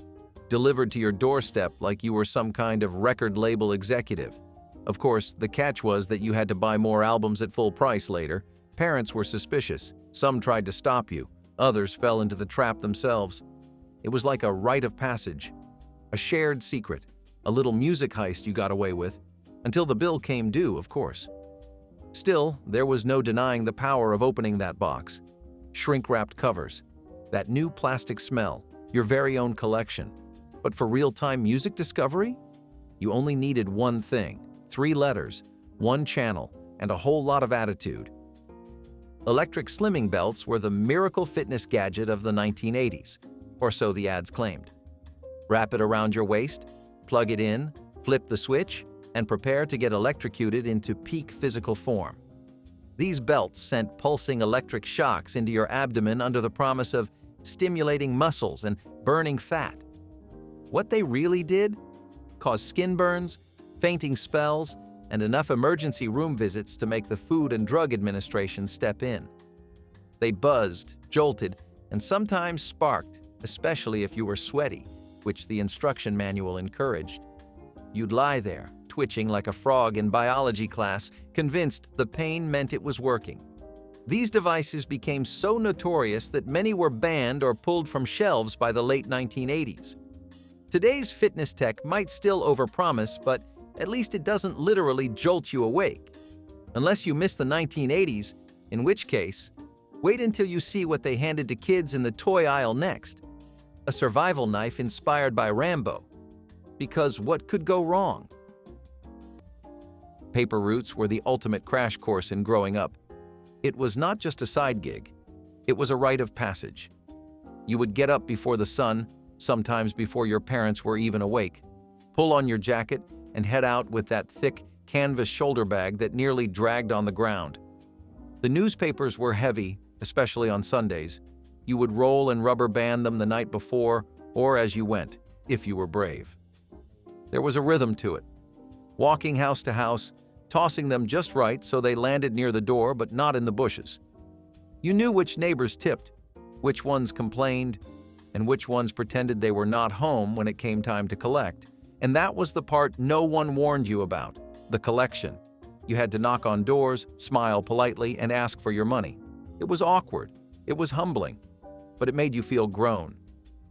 Delivered to your doorstep like you were some kind of record label executive. Of course, the catch was that you had to buy more albums at full price later. Parents were suspicious. Some tried to stop you. Others fell into the trap themselves. It was like a rite of passage. A shared secret. A little music heist you got away with. Until the bill came due, of course. Still, there was no denying the power of opening that box. Shrink-wrapped covers. That new plastic smell. Your very own collection. But for real-time music discovery? You only needed one thing. 3 letters, 1 channel, and a whole lot of attitude. Electric slimming belts were the miracle fitness gadget of the 1980s, or so the ads claimed. Wrap it around your waist, plug it in, flip the switch, and prepare to get electrocuted into peak physical form. These belts sent pulsing electric shocks into your abdomen under the promise of stimulating muscles and burning fat. What they really did? Cause skin burns, fainting spells, and enough emergency room visits to make the Food and Drug Administration step in. They buzzed, jolted, and sometimes sparked, especially if you were sweaty, which the instruction manual encouraged. You'd lie there, twitching like a frog in biology class, convinced the pain meant it was working. These devices became so notorious that many were banned or pulled from shelves by the late 1980s. Today's fitness tech might still overpromise, but at least it doesn't literally jolt you awake. Unless you miss the 1980s, in which case, wait until you see what they handed to kids in the toy aisle next. A survival knife inspired by Rambo. Because what could go wrong? Paper routes were the ultimate crash course in growing up. It was not just a side gig. It was a rite of passage. You would get up before the sun, sometimes before your parents were even awake, pull on your jacket, and head out with that thick canvas shoulder bag that nearly dragged on the ground. The newspapers were heavy, especially on Sundays. You would roll and rubber band them the night before or as you went, if you were brave. There was a rhythm to it. Walking house to house, tossing them just right so they landed near the door but not in the bushes. You knew which neighbors tipped, which ones complained, and which ones pretended they were not home when it came time to collect. And that was the part no one warned you about, the collection. You had to knock on doors, smile politely, and ask for your money. It was awkward. It was humbling. But it made you feel grown.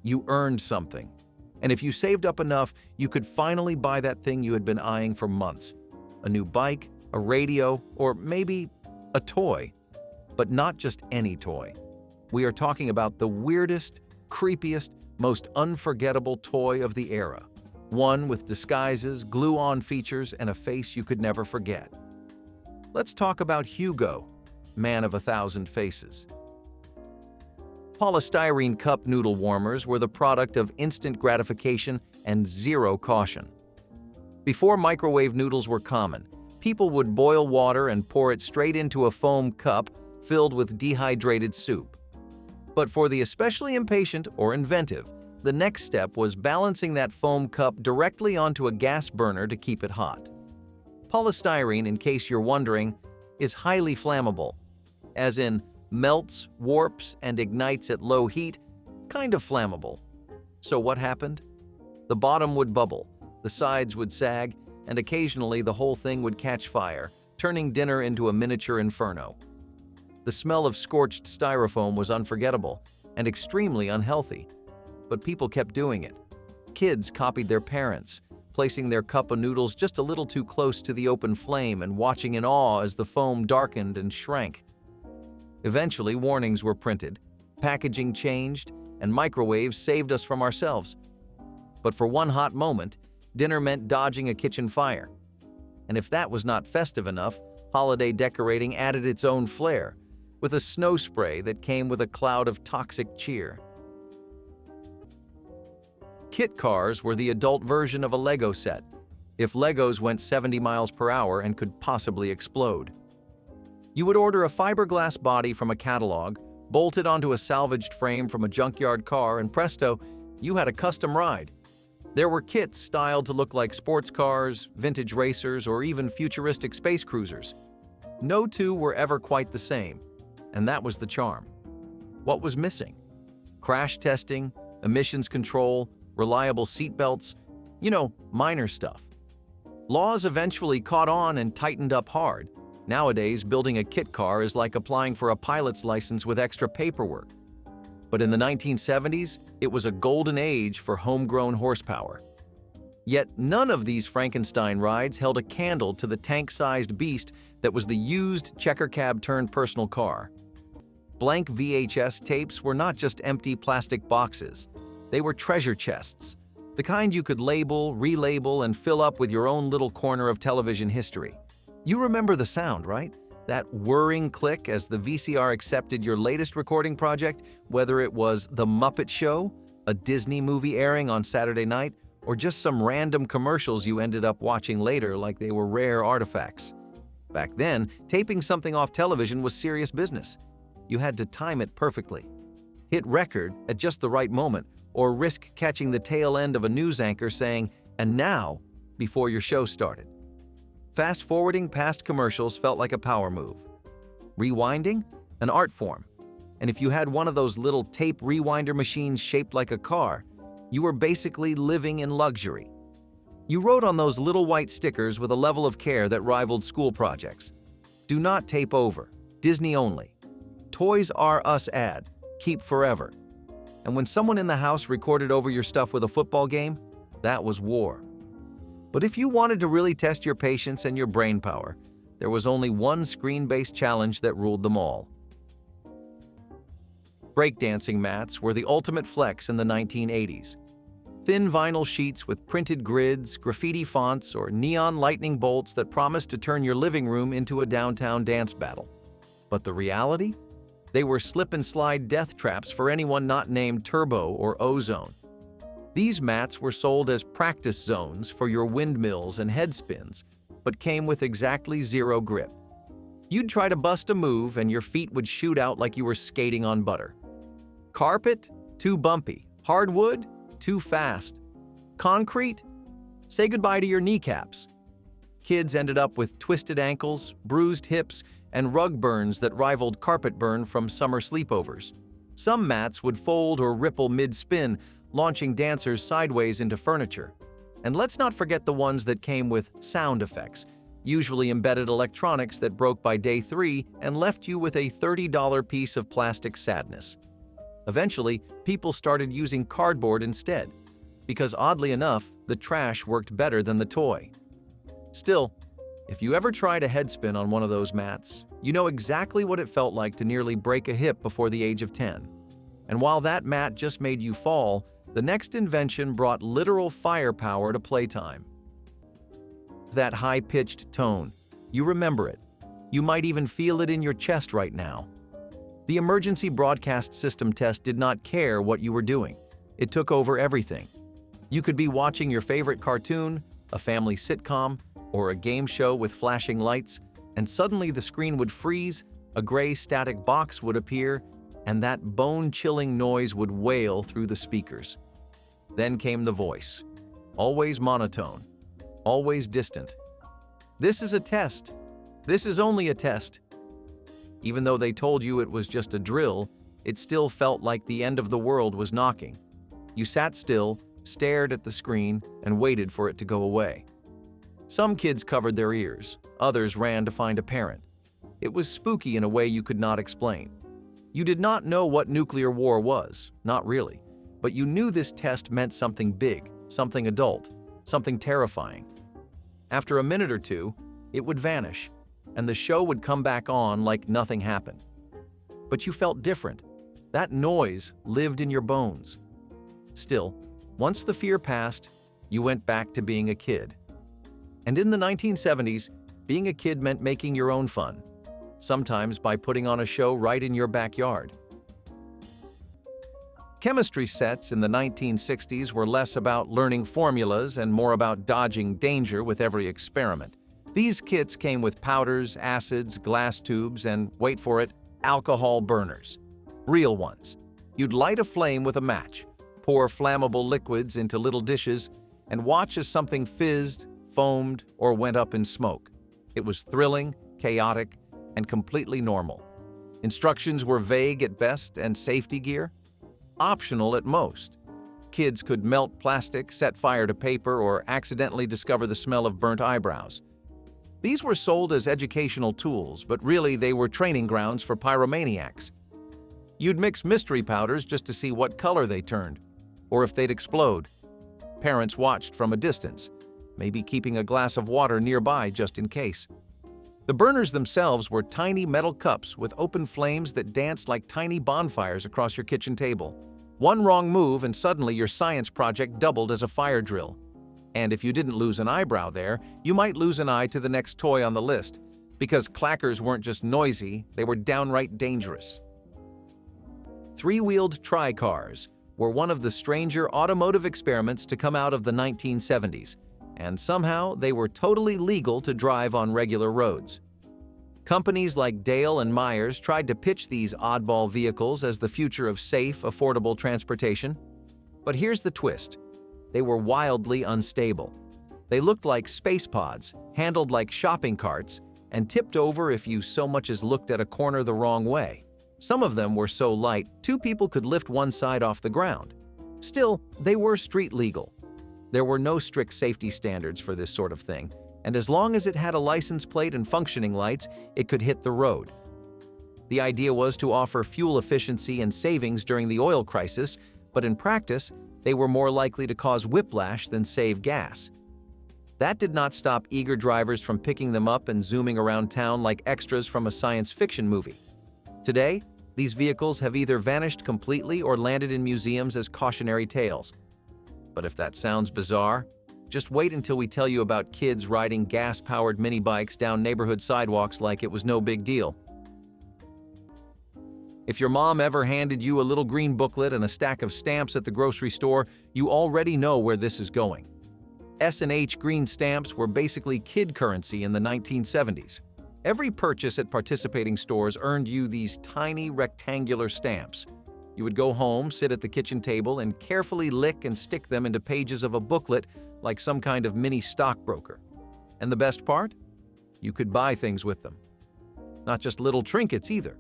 You earned something. And if you saved up enough, you could finally buy that thing you had been eyeing for months. A new bike, a radio, or maybe a toy. But not just any toy. We are talking about the weirdest, creepiest, most unforgettable toy of the era. One with disguises, glue-on features, and a face you could never forget. Let's talk about Hugo, man of 1,000 faces. Polystyrene cup noodle warmers were the product of instant gratification and zero caution. Before microwave noodles were common, people would boil water and pour it straight into a foam cup filled with dehydrated soup. But for the especially impatient or inventive, the next step was balancing that foam cup directly onto a gas burner to keep it hot. Polystyrene, in case you're wondering, is highly flammable, as in melts, warps, and ignites at low heat, kind of flammable. So what happened? The bottom would bubble, the sides would sag, and occasionally the whole thing would catch fire, turning dinner into a miniature inferno. The smell of scorched styrofoam was unforgettable and extremely unhealthy, but people kept doing it. Kids copied their parents, placing their cup of noodles just a little too close to the open flame and watching in awe as the foam darkened and shrank. Eventually, warnings were printed, packaging changed, and microwaves saved us from ourselves. But for one hot moment, dinner meant dodging a kitchen fire. And if that was not festive enough, holiday decorating added its own flair, with a snow spray that came with a cloud of toxic cheer. Kit cars were the adult version of a Lego set, if Legos went 70 miles per hour and could possibly explode. You would order a fiberglass body from a catalog, bolt it onto a salvaged frame from a junkyard car, and presto, you had a custom ride. There were kits styled to look like sports cars, vintage racers, or even futuristic space cruisers. No two were ever quite the same, and that was the charm. What was missing? Crash testing, emissions control, reliable seatbelts, minor stuff. Laws eventually caught on and tightened up hard. Nowadays, building a kit car is like applying for a pilot's license with extra paperwork. But in the 1970s, it was a golden age for homegrown horsepower. Yet none of these Frankenstein rides held a candle to the tank-sized beast that was the used checker cab-turned-personal car. Blank VHS tapes were not just empty plastic boxes. They were treasure chests, the kind you could label, relabel, and fill up with your own little corner of television history. You remember the sound, right? That whirring click as the VCR accepted your latest recording project, whether it was The Muppet Show, a Disney movie airing on Saturday night, or just some random commercials you ended up watching later like they were rare artifacts. Back then, taping something off television was serious business. You had to time it perfectly. Hit record at just the right moment, or risk catching the tail end of a news anchor saying, "And now," before your show started. Fast-forwarding past commercials felt like a power move. Rewinding? An art form. And if you had one of those little tape rewinder machines shaped like a car, you were basically living in luxury. You wrote on those little white stickers with a level of care that rivaled school projects. Do not tape over. Disney only. Toys R Us ad. Keep forever. And when someone in the house recorded over your stuff with a football game, that was war. But if you wanted to really test your patience and your brain power, there was only one screen-based challenge that ruled them all. Breakdancing mats were the ultimate flex in the 1980s. Thin vinyl sheets with printed grids, graffiti fonts, or neon lightning bolts that promised to turn your living room into a downtown dance battle. But the reality? They were slip-and-slide death traps for anyone not named Turbo or Ozone. These mats were sold as practice zones for your windmills and head spins, but came with exactly zero grip. You'd try to bust a move and your feet would shoot out like you were skating on butter. Carpet? Too bumpy. Hardwood? Too fast. Concrete? Say goodbye to your kneecaps. Kids ended up with twisted ankles, bruised hips, and rug burns that rivaled carpet burn from summer sleepovers. Some mats would fold or ripple mid-spin, launching dancers sideways into furniture. And let's not forget the ones that came with sound effects, usually embedded electronics that broke by day 3 and left you with a $30 piece of plastic sadness. Eventually, people started using cardboard instead, because oddly enough, the trash worked better than the toy. Still, if you ever tried a headspin on one of those mats, you know exactly what it felt like to nearly break a hip before the age of 10. And while that mat just made you fall, the next invention brought literal firepower to playtime. That high-pitched tone, you remember it. You might even feel it in your chest right now. The emergency broadcast system test did not care what you were doing. It took over everything. You could be watching your favorite cartoon, a family sitcom, or a game show with flashing lights, and suddenly the screen would freeze, a gray static box would appear, and that bone-chilling noise would wail through the speakers. Then came the voice, always monotone, always distant. "This is a test. This is only a test." Even though they told you it was just a drill, it still felt like the end of the world was knocking. You sat still, stared at the screen, and waited for it to go away. Some kids covered their ears, others ran to find a parent. It was spooky in a way you could not explain. You did not know what nuclear war was, not really, but you knew this test meant something big, something adult, something terrifying. After a minute or two, it would vanish, and the show would come back on like nothing happened. But you felt different. That noise lived in your bones. Still, once the fear passed, you went back to being a kid. And in the 1970s, being a kid meant making your own fun, sometimes by putting on a show right in your backyard. Chemistry sets in the 1960s were less about learning formulas and more about dodging danger with every experiment. These kits came with powders, acids, glass tubes, and, wait for it, alcohol burners. Real ones. You'd light a flame with a match, pour flammable liquids into little dishes, and watch as something fizzed, foamed, or went up in smoke. It was thrilling, chaotic, and completely normal. Instructions were vague at best and safety gear optional at most. Kids could melt plastic, set fire to paper, or accidentally discover the smell of burnt eyebrows. These were sold as educational tools, but really they were training grounds for pyromaniacs. You'd mix mystery powders just to see what color they turned, or if they'd explode. Parents watched from a distance, maybe keeping a glass of water nearby just in case. The burners themselves were tiny metal cups with open flames that danced like tiny bonfires across your kitchen table. One wrong move and suddenly your science project doubled as a fire drill. And if you didn't lose an eyebrow there, you might lose an eye to the next toy on the list, because clackers weren't just noisy, they were downright dangerous. Three-wheeled tri-cars were one of the stranger automotive experiments to come out of the 1970s, and somehow they were totally legal to drive on regular roads. Companies like Dale and Myers tried to pitch these oddball vehicles as the future of safe, affordable transportation. But here's the twist. They were wildly unstable. They looked like space pods, handled like shopping carts, and tipped over if you so much as looked at a corner the wrong way. Some of them were so light, two people could lift one side off the ground. Still, they were street legal. There were no strict safety standards for this sort of thing, and as long as it had a license plate and functioning lights, it could hit the road. The idea was to offer fuel efficiency and savings during the oil crisis, but in practice, they were more likely to cause whiplash than save gas. That did not stop eager drivers from picking them up and zooming around town like extras from a science fiction movie. Today, these vehicles have either vanished completely or landed in museums as cautionary tales. But if that sounds bizarre, just wait until we tell you about kids riding gas-powered mini bikes down neighborhood sidewalks like it was no big deal. If your mom ever handed you a little green booklet and a stack of stamps at the grocery store, you already know where this is going. S&H green stamps were basically kid currency in the 1970s. Every purchase at participating stores earned you these tiny rectangular stamps. You would go home, sit at the kitchen table, and carefully lick and stick them into pages of a booklet like some kind of mini stockbroker. And the best part? You could buy things with them. Not just little trinkets either.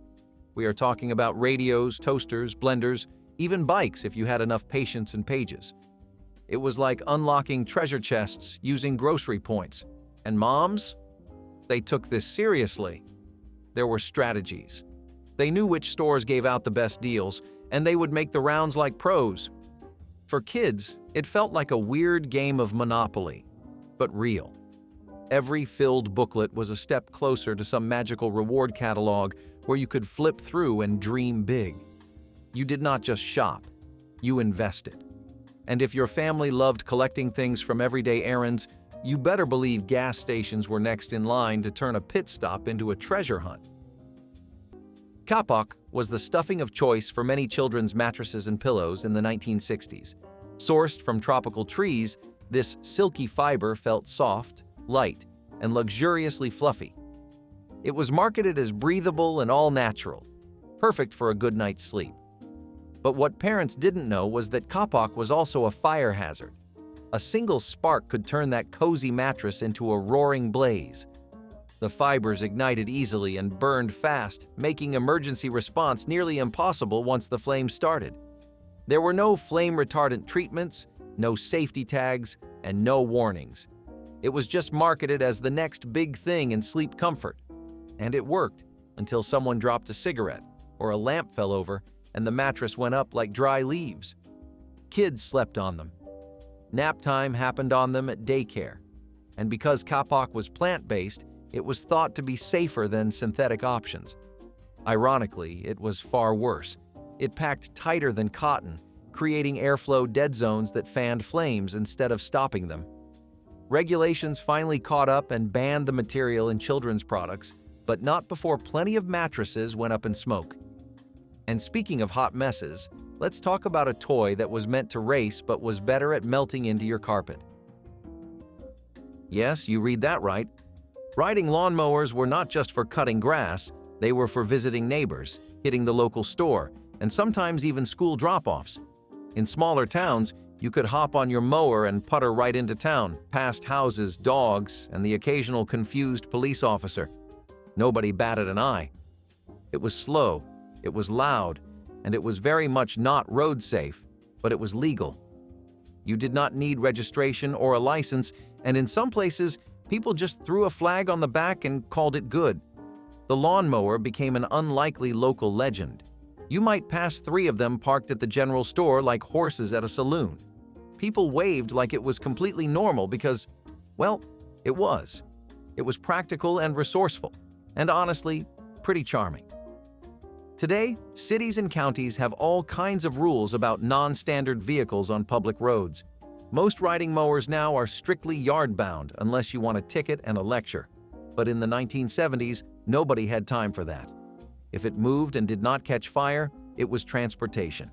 We are talking about radios, toasters, blenders, even bikes if you had enough patience and pages. It was like unlocking treasure chests using grocery points. And moms? They took this seriously. There were strategies. They knew which stores gave out the best deals, and they would make the rounds like pros. For kids, it felt like a weird game of Monopoly, but real. Every filled booklet was a step closer to some magical reward catalog where you could flip through and dream big. You did not just shop, you invested. And if your family loved collecting things from everyday errands, you better believe gas stations were next in line to turn a pit stop into a treasure hunt. Copak was the stuffing of choice for many children's mattresses and pillows in the 1960s. Sourced from tropical trees, This silky fiber felt soft, light, and luxuriously fluffy. It was marketed as breathable and all-natural, perfect for a good night's sleep. But what parents didn't know was that Copak was also a fire hazard. A single spark could turn that cozy mattress into a roaring blaze. The fibers ignited easily and burned fast, making emergency response nearly impossible once the flames started. There were no flame-retardant treatments, no safety tags, and no warnings. It was just marketed as the next big thing in sleep comfort. And it worked until someone dropped a cigarette or a lamp fell over and the mattress went up like dry leaves. Kids slept on them. Nap time happened on them at daycare. And because Copak was plant-based, it was thought to be safer than synthetic options. Ironically, it was far worse. It packed tighter than cotton, creating airflow dead zones that fanned flames instead of stopping them. Regulations finally caught up and banned the material in children's products, but not before plenty of mattresses went up in smoke. And speaking of hot messes, let's talk about a toy that was meant to race but was better at melting into your carpet. Yes, you read that right. Riding lawnmowers were not just for cutting grass, they were for visiting neighbors, hitting the local store, and sometimes even school drop-offs. In smaller towns, you could hop on your mower and putter right into town, past houses, dogs, and the occasional confused police officer. Nobody batted an eye. It was slow, it was loud, and it was very much not road safe, but it was legal. You did not need registration or a license, and in some places, people just threw a flag on the back and called it good. The lawnmower became an unlikely local legend. You might pass 3 of them parked at the general store like horses at a saloon. People waved like it was completely normal because, well, it was. It was practical and resourceful, and honestly, pretty charming. Today, cities and counties have all kinds of rules about non-standard vehicles on public roads. Most riding mowers now are strictly yard-bound unless you want a ticket and a lecture. But in the 1970s, nobody had time for that. If it moved and did not catch fire, it was transportation.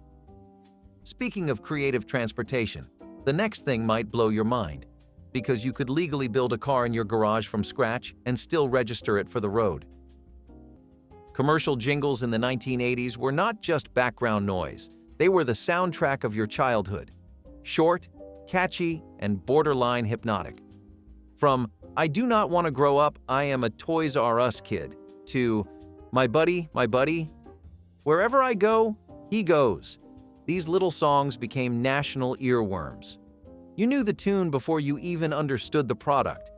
Speaking of creative transportation, the next thing might blow your mind, because you could legally build a car in your garage from scratch and still register it for the road. Commercial jingles in the 1980s were not just background noise, they were the soundtrack of your childhood. Short, catchy, and borderline hypnotic. From "I do not want to grow up, I am a Toys R Us kid" to my buddy, wherever I go, he goes." These little songs became national earworms. You knew the tune before you even understood the product.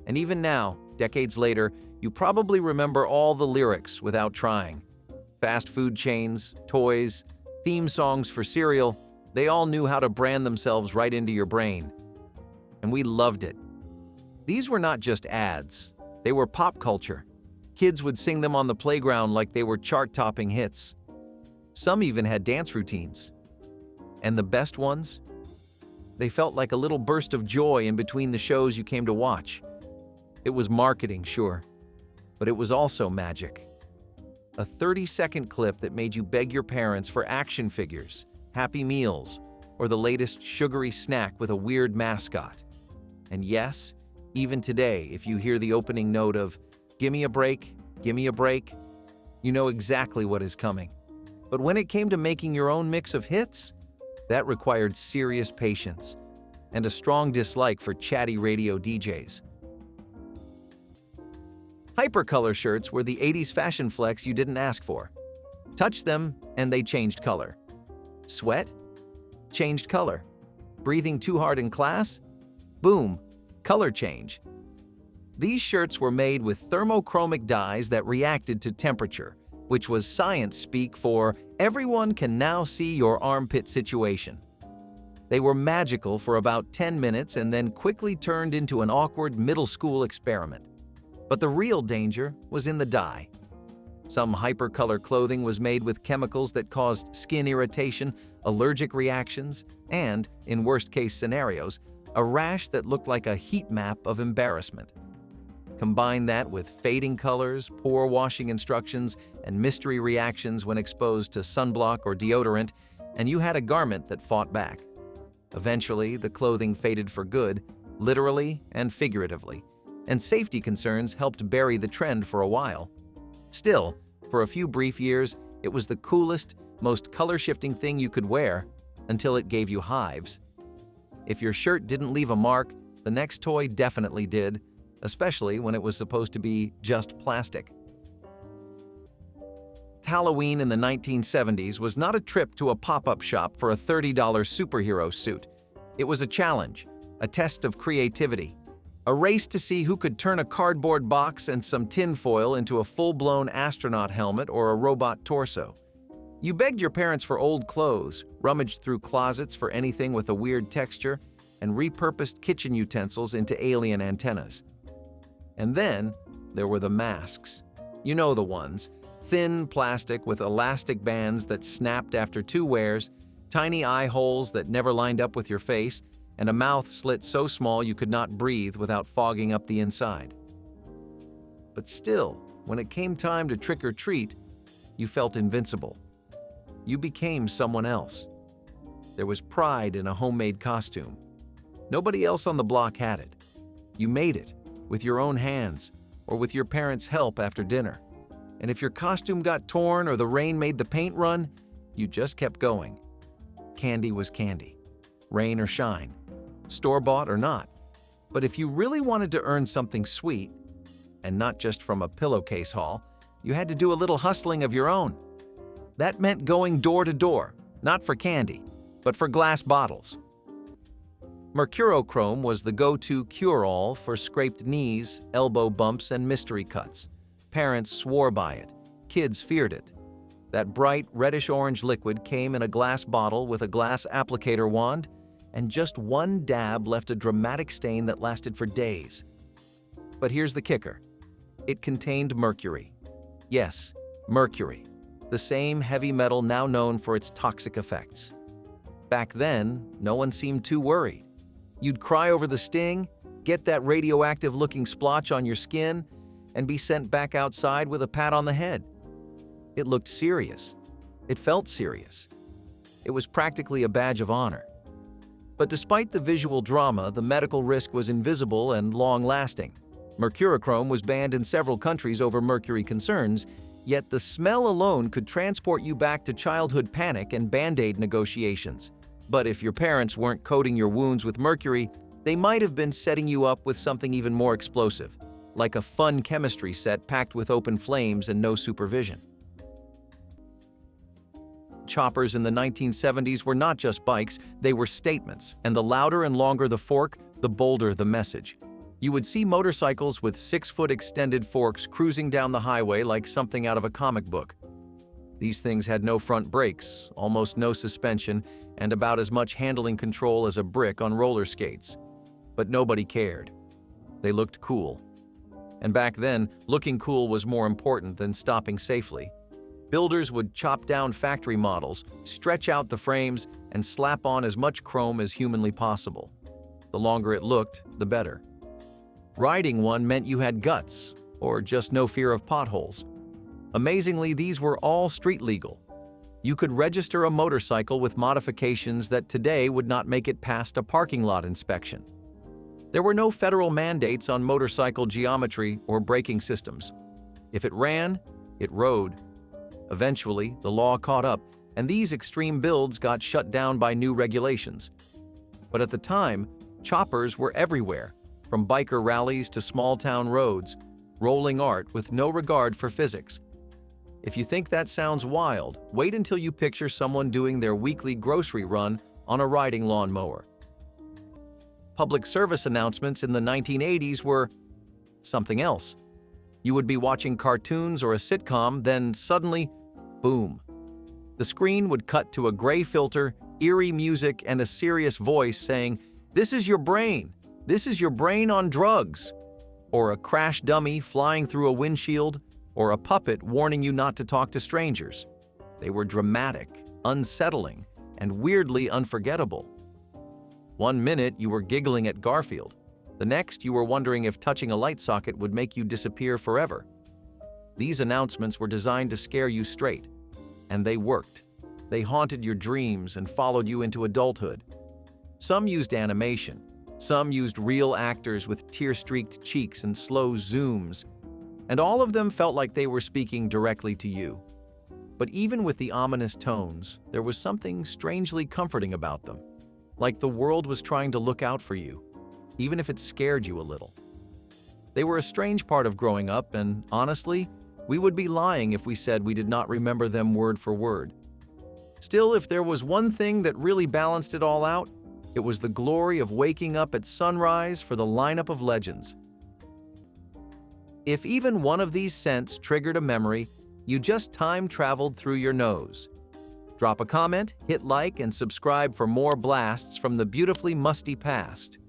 And even now, decades later, you probably remember all the lyrics without trying. Fast food chains, toys, theme songs for cereal, they all knew how to brand themselves right into your brain. And we loved it. These were not just ads, they were pop culture. Kids would sing them on the playground like they were chart-topping hits. Some even had dance routines. And the best ones? They felt like a little burst of joy in between the shows you came to watch. It was marketing, sure, but it was also magic. A 30-second clip that made you beg your parents for action figures, Happy Meals, or the latest sugary snack with a weird mascot. And yes, even today, if you hear the opening note of gimme a break," you know exactly what is coming. But when it came to making your own mix of hits, that required serious patience and a strong dislike for chatty radio DJs. Hypercolor shirts were the 80s fashion flex you didn't ask for. Touch them, and they changed color. Sweat? Changed color. Breathing too hard in class? Boom, color change. These shirts were made with thermochromic dyes that reacted to temperature, which was science speak for everyone can now see your armpit situation. They were magical for about 10 minutes and then quickly turned into an awkward middle school experiment. But the real danger was in the dye. Some hypercolor clothing was made with chemicals that caused skin irritation, allergic reactions, and, in worst-case scenarios, a rash that looked like a heat map of embarrassment. Combine that with fading colors, poor washing instructions, and mystery reactions when exposed to sunblock or deodorant, and you had a garment that fought back. Eventually, the clothing faded for good, literally and figuratively, and safety concerns helped bury the trend for a while. Still, for a few brief years, it was the coolest, most color-shifting thing you could wear until it gave you hives. If your shirt didn't leave a mark, the next toy definitely did, especially when it was supposed to be just plastic. Halloween in the 1970s was not a trip to a pop-up shop for a $30 superhero suit. It was a challenge, a test of creativity, a race to see who could turn a cardboard box and some tinfoil into a full-blown astronaut helmet or a robot torso. You begged your parents for old clothes, rummaged through closets for anything with a weird texture, and repurposed kitchen utensils into alien antennas. And then there were the masks. You know the ones. Thin plastic with elastic bands that snapped after 2 wears, tiny eye holes that never lined up with your face, and a mouth slit so small you could not breathe without fogging up the inside. But still, when it came time to trick or treat, you felt invincible. You became someone else. There was pride in a homemade costume. Nobody else on the block had it. You made it, with your own hands, or with your parents' help after dinner. And if your costume got torn or the rain made the paint run, you just kept going. Candy was candy, rain or shine, store-bought or not. But if you really wanted to earn something sweet, and not just from a pillowcase haul, you had to do a little hustling of your own. That meant going door to door, not for candy, but for glass bottles. Mercurochrome was the go-to cure-all for scraped knees, elbow bumps, and mystery cuts. Parents swore by it. Kids feared it. That bright reddish-orange liquid came in a glass bottle with a glass applicator wand, and just one dab left a dramatic stain that lasted for days. But here's the kicker. It contained mercury. Yes, mercury, the same heavy metal now known for its toxic effects. Back then, no one seemed too worried. You'd cry over the sting, get that radioactive-looking splotch on your skin, and be sent back outside with a pat on the head. It looked serious. It felt serious. It was practically a badge of honor. But despite the visual drama, the medical risk was invisible and long-lasting. Mercurochrome was banned in several countries over mercury concerns, yet the smell alone could transport you back to childhood panic and Band-Aid negotiations. But if your parents weren't coating your wounds with mercury, they might have been setting you up with something even more explosive, like a fun chemistry set packed with open flames and no supervision. Choppers in the 1970s were not just bikes, they were statements, and the louder and longer the fork, the bolder the message. You would see motorcycles with 6-foot extended forks cruising down the highway like something out of a comic book. These things had no front brakes, almost no suspension, and about as much handling control as a brick on roller skates. But nobody cared. They looked cool. And back then, looking cool was more important than stopping safely. Builders would chop down factory models, stretch out the frames, and slap on as much chrome as humanly possible. The longer it looked, the better. Riding one meant you had guts, or just no fear of potholes. Amazingly, these were all street legal. You could register a motorcycle with modifications that today would not make it past a parking lot inspection. There were no federal mandates on motorcycle geometry or braking systems. If it ran, it rode. Eventually, the law caught up, and these extreme builds got shut down by new regulations. But at the time, choppers were everywhere, from biker rallies to small-town roads, rolling art with no regard for physics. If you think that sounds wild, wait until you picture someone doing their weekly grocery run on a riding lawnmower. Public service announcements in the 1980s were something else. You would be watching cartoons or a sitcom, then suddenly, boom. The screen would cut to a gray filter, eerie music, and a serious voice saying, "This is your brain. This is your brain on drugs." Or a crash dummy flying through a windshield, or a puppet warning you not to talk to strangers. They were dramatic, unsettling, and weirdly unforgettable. One minute you were giggling at Garfield. The next you were wondering if touching a light socket would make you disappear forever. These announcements were designed to scare you straight. And they worked. They haunted your dreams and followed you into adulthood. Some used animation. Some used real actors with tear-streaked cheeks and slow zooms. And all of them felt like they were speaking directly to you. But even with the ominous tones, there was something strangely comforting about them. Like the world was trying to look out for you, even if it scared you a little. They were a strange part of growing up, and honestly, we would be lying if we said we did not remember them word for word. Still, if there was one thing that really balanced it all out, it was the glory of waking up at sunrise for the lineup of legends. If even one of these scents triggered a memory, you just time-traveled through your nose. Drop a comment, hit like, and subscribe for more blasts from the beautifully musty past.